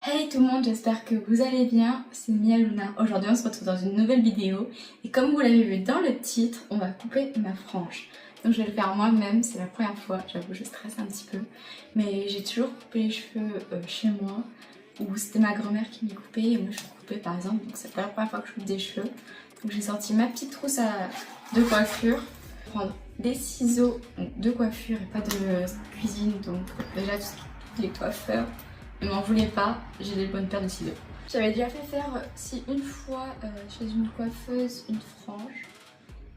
Hey tout le monde, j'espère que vous allez bien, c'est Mia Luna. Aujourd'hui on se retrouve dans une nouvelle vidéo et comme vous l'avez vu dans le titre, on va couper ma frange. Donc je vais le faire moi-même, c'est la première fois, j'avoue je stresse un petit peu. Mais j'ai toujours coupé les cheveux chez moi, où c'était ma grand-mère qui m'y coupait et moi je coupais par exemple, donc c'est pas la première fois que je coupe des cheveux. Donc j'ai sorti ma petite trousse de coiffure, prendre des ciseaux de coiffure et pas de cuisine, donc déjà tous les coiffeurs ne m'en voulez pas, j'ai des bonnes paires de ciseaux. J'avais déjà fait faire une fois chez une coiffeuse une frange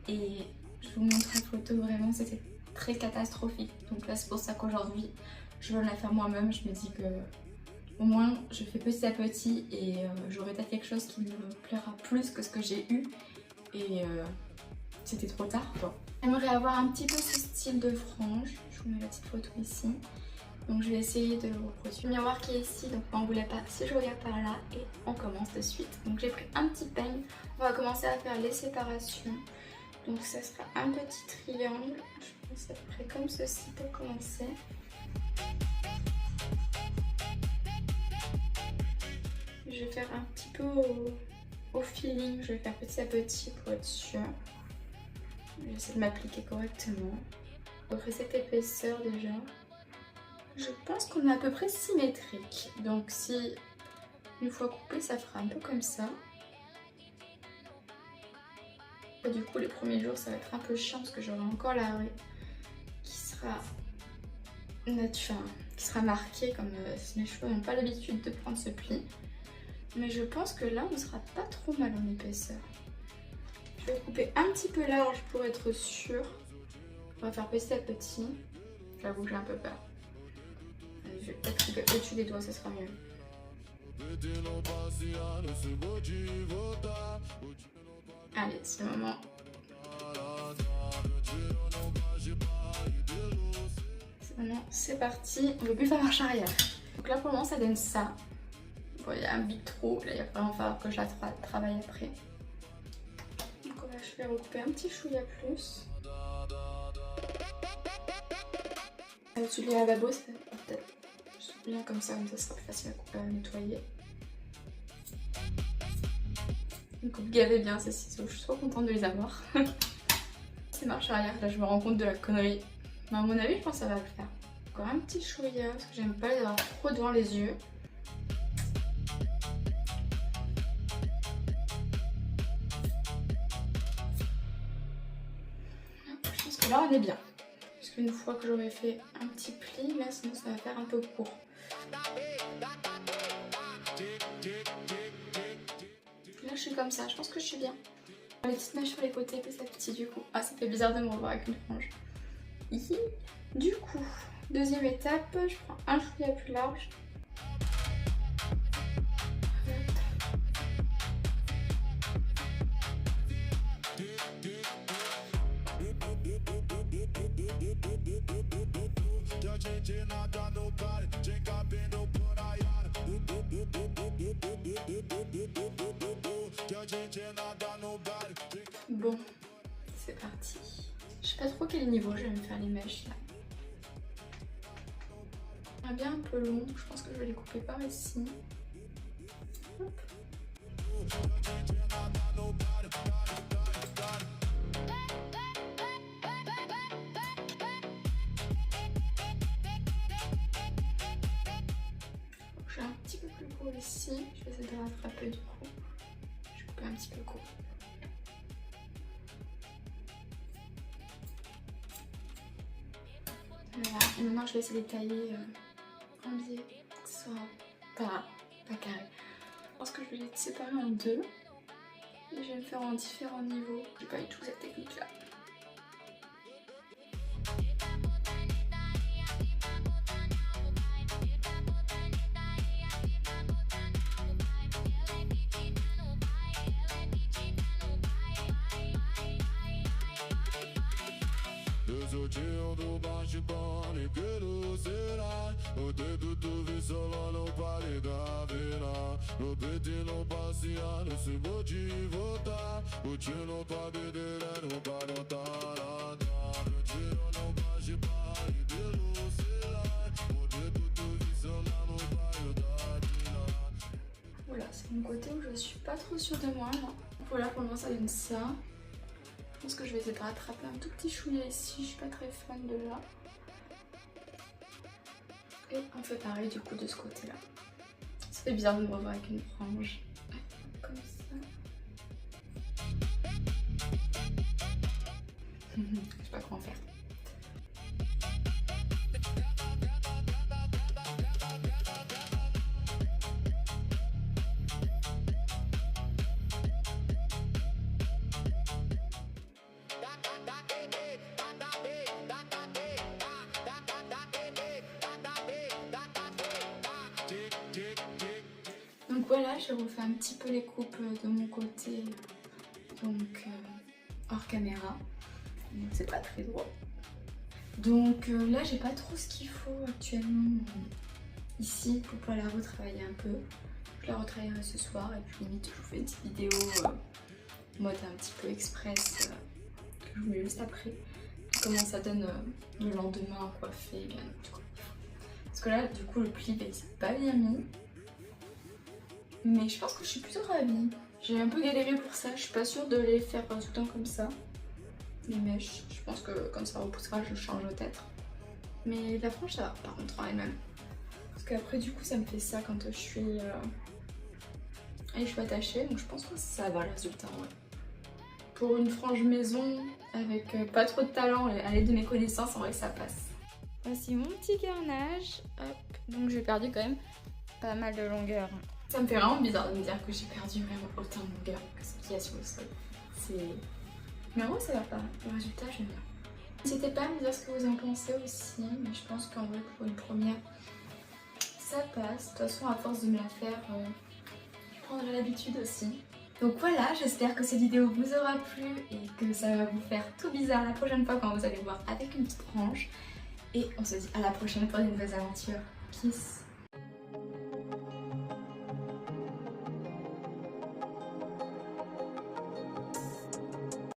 et je vous montre la photo, vraiment c'était très catastrophique. Donc là c'est pour ça qu'aujourd'hui je veux la faire moi-même. Je me dis que au moins je fais petit à petit et j'aurai peut-être quelque chose qui me plaira plus que ce que j'ai eu et c'était trop tard quoi. J'aimerais avoir un petit peu ce style de frange, je vous mets la petite photo ici. Donc je vais essayer de le reproduire. Le miroir qui est ici, donc on ne voulait pas si je regarde par là et on commence de suite. Donc j'ai pris un petit peigne, on va commencer à faire les séparations. Donc ça sera un petit triangle, je pense à peu près comme ceci pour commencer. Je vais faire un petit peu au feeling, je vais faire petit à petit pour être sûre. J'essaie de m'appliquer correctement. À peu près cette épaisseur déjà. Je pense qu'on est à peu près symétrique, donc si une fois coupé ça fera un peu comme ça. Et du coup les premiers jours ça va être un peu chiant parce que j'aurai encore la raie qui sera qui sera marquée comme si mes cheveux n'ont pas l'habitude de prendre ce pli. Mais je pense que là on sera pas trop mal en épaisseur. Je vais couper un petit peu large pour être sûre. On va faire petit à petit. J'avoue que j'ai un peu peur. Je vais peut-être couper au-dessus des doigts, ça sera mieux. Allez, c'est le moment. C'est maintenant, c'est parti. On ne veut plus faire marche arrière. Donc là, pour le moment, ça donne ça. Bon, il y a un big trou. Là, il va vraiment falloir que je la travaille après. Donc là, je vais recouper un petit chouïa plus. Au-dessus du lavabo, c'est peut-être bien comme ça sera plus facile à nettoyer. Donc vous gavez bien ces ciseaux, je suis trop contente de les avoir. C'est marche arrière, là je me rends compte de la connerie. Mais à mon avis, je pense que ça va le faire. Encore un petit chouïa, parce que j'aime pas les avoir trop devant les yeux. Je pense que là on est bien. Parce qu'une fois que j'aurai fait un petit pli, là sinon ça va faire un peu court. Là je suis comme ça, je pense que je suis bien. Les petites mèches sur les côtés petit à petit du coup. Ah ça fait bizarre de me revoir avec une frange. Ici. Du coup, deuxième étape, je prends un chouïa plus large. Bon, c'est parti. Je sais pas trop quel niveau je vais me faire les mèches là. Il y a bien un peu long, donc je pense que je vais les couper par ici. Hop. J'ai un petit peu plus court ici, je vais essayer de rattraper du coup. Je vais couper un petit peu court. Voilà, et maintenant je vais essayer de tailler en biais, que ce soit pas carré. Je pense que je vais les séparer en deux. Et je vais me faire en différents niveaux. J'ai pas eu tout cette technique là. Voilà, c'est mon côté où je suis pas trop sûre de moi là. Voilà, pour le moment ça donne ça. Je pense que je vais essayer de rattraper un tout petit chouïa ici, je suis pas très fan de là. Et on fait pareil du coup de ce côté là. Ça fait bizarre de me revoir avec une frange. Comme ça. Je sais pas comment faire. Donc voilà, j'ai refait un petit peu les coupes de mon côté, donc hors caméra, donc c'est pas très droit. Donc là j'ai pas trop ce qu'il faut actuellement ici pour pouvoir la retravailler un peu. Je la retravaillerai ce soir et puis limite je vous fais une petite vidéo mode un petit peu express que je vous mets juste après. Comment ça donne le lendemain coiffé, bien tout. Parce que là du coup le pli c'est pas bien mis. Mais je pense que je suis plutôt ravie. J'ai un peu galéré pour ça, je suis pas sûre de les faire tout le temps comme ça. Les mèches, je pense que quand ça repoussera, je change peut-être. Mais la frange, ça va par contre en elle-même. Parce qu'après, du coup, ça me fait ça quand je suis les cheveux attachés. Donc je pense que ça va le résultat, ouais. Pour une frange maison, avec pas trop de talent et à l'aide de mes connaissances, en vrai, ça passe. Voici mon petit garnage. Hop. Donc j'ai perdu quand même pas mal de longueur. Ça me fait vraiment bizarre de me dire que j'ai perdu vraiment autant de longueur que ce qu'il y a sur le sol. Mais en vrai ça va pas, le résultat j'aime bien. N'hésitez pas à me dire ce que vous en pensez aussi, mais je pense qu'en vrai pour une première, ça passe. De toute façon à force de me la faire, je prendrai l'habitude aussi. Donc voilà, j'espère que cette vidéo vous aura plu et que ça va vous faire tout bizarre la prochaine fois quand vous allez voir avec une petite frange. Et on se dit à la prochaine pour de nouvelles aventures. Kiss!